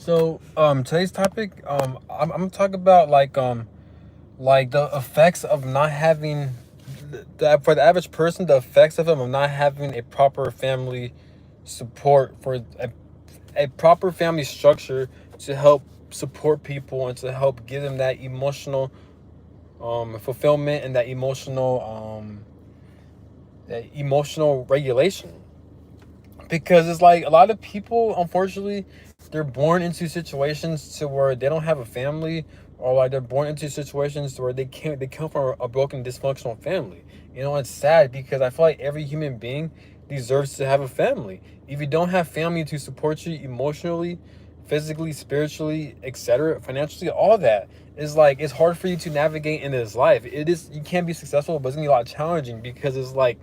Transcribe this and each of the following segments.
So, today's topic, I'm gonna talk about like the effects of not having for the average person, the effects of not having a proper family support for a proper family structure to help support people and to help give them that emotional fulfillment and that emotional regulation. Because it's like a lot of people, unfortunately, they're born into situations to where they don't have a family, or like they're born into situations where they come from a broken dysfunctional family. It's sad because I feel like every human being deserves to have a family. If you don't have family to support you emotionally, physically, spiritually, etc., financially, all that is like it's hard for you to navigate in this life. It is, you can't be successful, but it's gonna be a lot challenging because it's like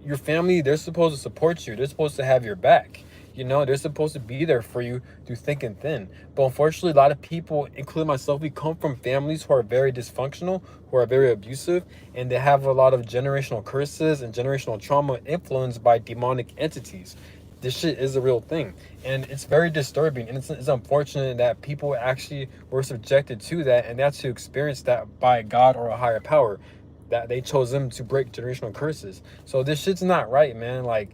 your family, they're supposed to support you. They're supposed to have your back. They're supposed to be there for you through thick and thin. But unfortunately, a lot of people, including myself, we come from families who are very dysfunctional, who are very abusive, and they have a lot of generational curses and generational trauma influenced by demonic entities. This shit is a real thing, and it's very disturbing, and it's unfortunate that people actually were subjected to that, and that's to experience that by God or a higher power, that they chose them to break generational curses. So this shit's not right, man. Like,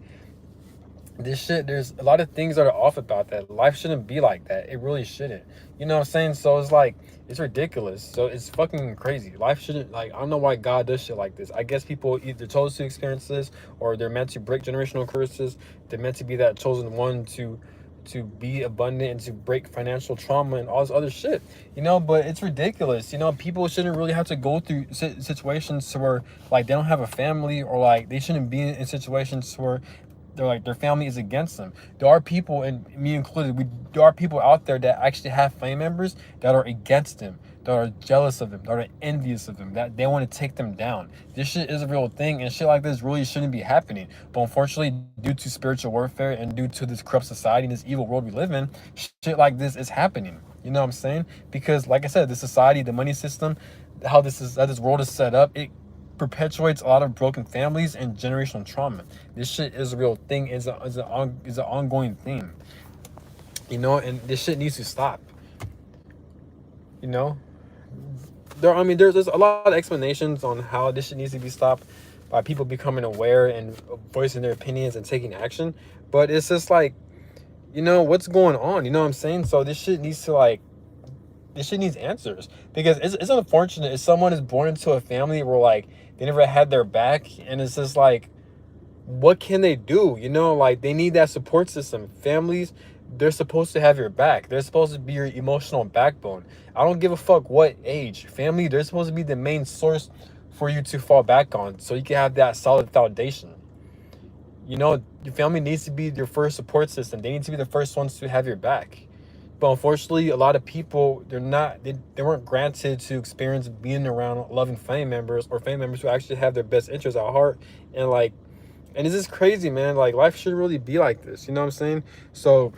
this shit, there's a lot of things that are off about that. Life shouldn't be like that. It really shouldn't. You know what I'm saying? So it's like, it's ridiculous. So it's fucking crazy. Life shouldn't, like, I don't know why God does shit like this. I guess people either chose to experience this, or they're meant to break generational curses. They're meant to be that chosen one to be abundant and to break financial trauma and all this other shit. But it's ridiculous. People shouldn't really have to go through situations where like they don't have a family, or like they shouldn't be in situations where they're like their family is against them. There are people, and me included, there are people out there that actually have family members that are against them, that are jealous of them, that are envious of them, that they want to take them down. This shit is a real thing, and shit like this really shouldn't be happening. But unfortunately, due to spiritual warfare and due to this corrupt society and this evil world we live in, shit like this is happening. You know what I'm saying? Because like I said, the society, the money system, how this world is set up, it perpetuates a lot of broken families and generational trauma. This shit is a real thing. Is an ongoing thing. And this shit needs to stop. You know, there's a lot of explanations on how this shit needs to be stopped by people becoming aware and voicing their opinions and taking action. But it's just like, what's going on? You know what I'm saying? So this shit needs answers, because it's unfortunate if someone is born into a family where like they never had their back, and it's just like, what can they do? Like, they need that support system. Families, they're supposed to have your back. They're supposed to be your emotional backbone. I don't give a fuck what age. Family, they're supposed to be the main source for you to fall back on, so you can have that solid foundation. Your family needs to be your first support system. They need to be the first ones to have your back. But unfortunately, a lot of people, they weren't granted to experience being around loving family members, or family members who actually have their best interests at heart. And like, and it's just crazy, man. Like, life shouldn't really be like this. You know what I'm saying? So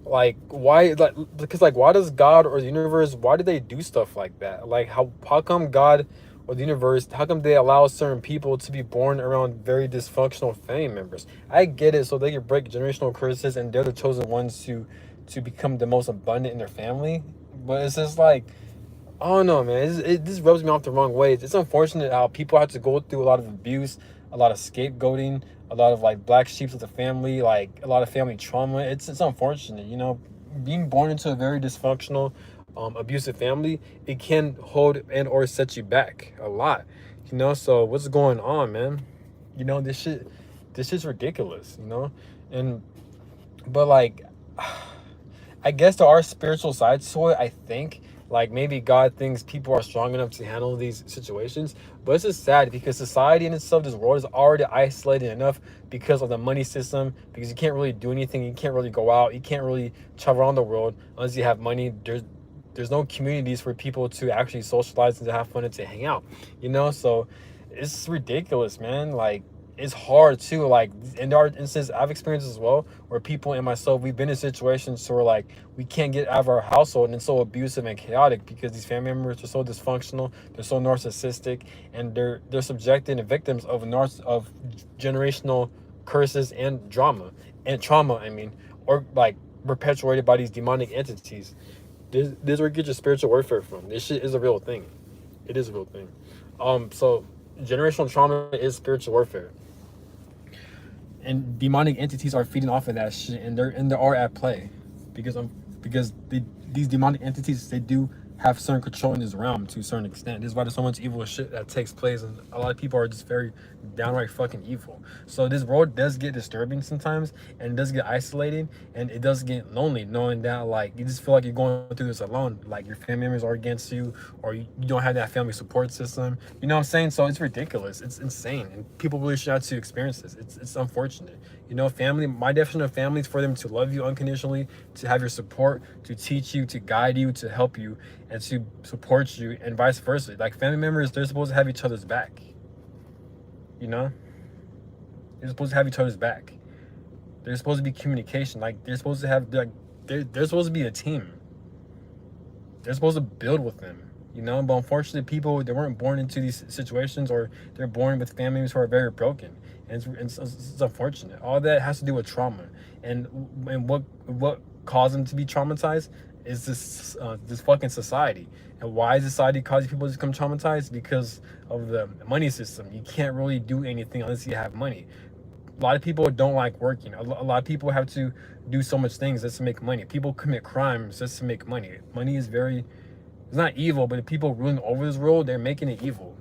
like, why, like, because like, why does God or the universe, why do they do stuff like that? Like, how come God or the universe, how come they allow certain people to be born around very dysfunctional family members? I get it, so they can break generational curses and they're the chosen ones to become the most abundant in their family. But it's just like, I don't know, man. This rubs me off the wrong way. It's unfortunate how people have to go through a lot of abuse, a lot of scapegoating, a lot of like black sheep of the family, like a lot of family trauma. It's unfortunate, being born into a very dysfunctional, abusive family. It can hold and or set you back a lot, So what's going on, man? This shit's ridiculous, and but like. I guess there are spiritual sides to it, I think. Like, maybe God thinks people are strong enough to handle these situations. But it's just sad because society in itself, this world is already isolated enough because of the money system, because you can't really do anything. You can't really go out. You can't really travel around the world unless you have money. There's no communities for people to actually socialize and to have fun and to hang out, So it's ridiculous, man. Like, it's hard too. Like, in our instance, I've experienced as well, where people and myself, we've been in situations where like we can't get out of our household, and it's so abusive and chaotic because these family members are so dysfunctional, they're so narcissistic, and they're subjected and victims of generational curses and drama and trauma. I mean, or like perpetuated by these demonic entities. This is where you get your spiritual warfare from. This shit is a real thing. It is a real thing. So generational trauma is spiritual warfare, and demonic entities are feeding off of that shit, and they are at play, because these demonic entities, they do have certain control in this realm to a certain extent. This is why there's so much evil shit that takes place, and a lot of people are just very downright fucking evil. So this world does get disturbing sometimes, and it does get isolating, and it does get lonely, knowing that like you just feel like you're going through this alone, like your family members are against you, or you don't have that family support system. You know what I'm saying? So it's ridiculous. It's insane, and people really should have to experience this. It's unfortunate. You know, family. My definition of family is for them to love you unconditionally, to have your support, to teach you, to guide you, to help you, and to support you, and vice versa. Like family members, they're supposed to have each other's back. You know, they're supposed to have each other's back. There's supposed to be communication. Like they're supposed to have like they're supposed to be a team. They're supposed to build with them. You know, but unfortunately, people, they weren't born into these situations, or they're born with families who are very broken, and it's unfortunate. All that has to do with trauma, and what caused them to be traumatized is this fucking society. And why is society causing people to become traumatized? Because of the money system. You can't really do anything unless you have money. A lot of people don't like working. A lot of people have to do so much things just to make money. People commit crimes just to make money. Money is very, it's not evil, but the people ruling over this world, they're making it evil.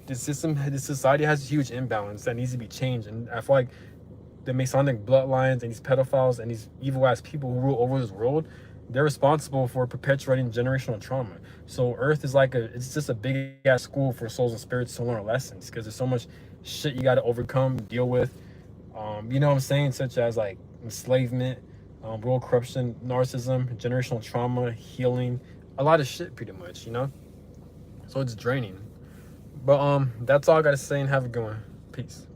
This society has a huge imbalance that needs to be changed. And I feel like the Masonic bloodlines and these pedophiles and these evil ass people who rule over this world, they're responsible for perpetuating generational trauma. So Earth is like it's just a big ass school for souls and spirits to learn lessons, because there's so much shit you got to overcome, deal with. You know what I'm saying? Such as like enslavement, world corruption, narcissism, generational trauma, healing, a lot of shit pretty much, you know? So it's draining. But that's all I got to say, and have a good one. Peace.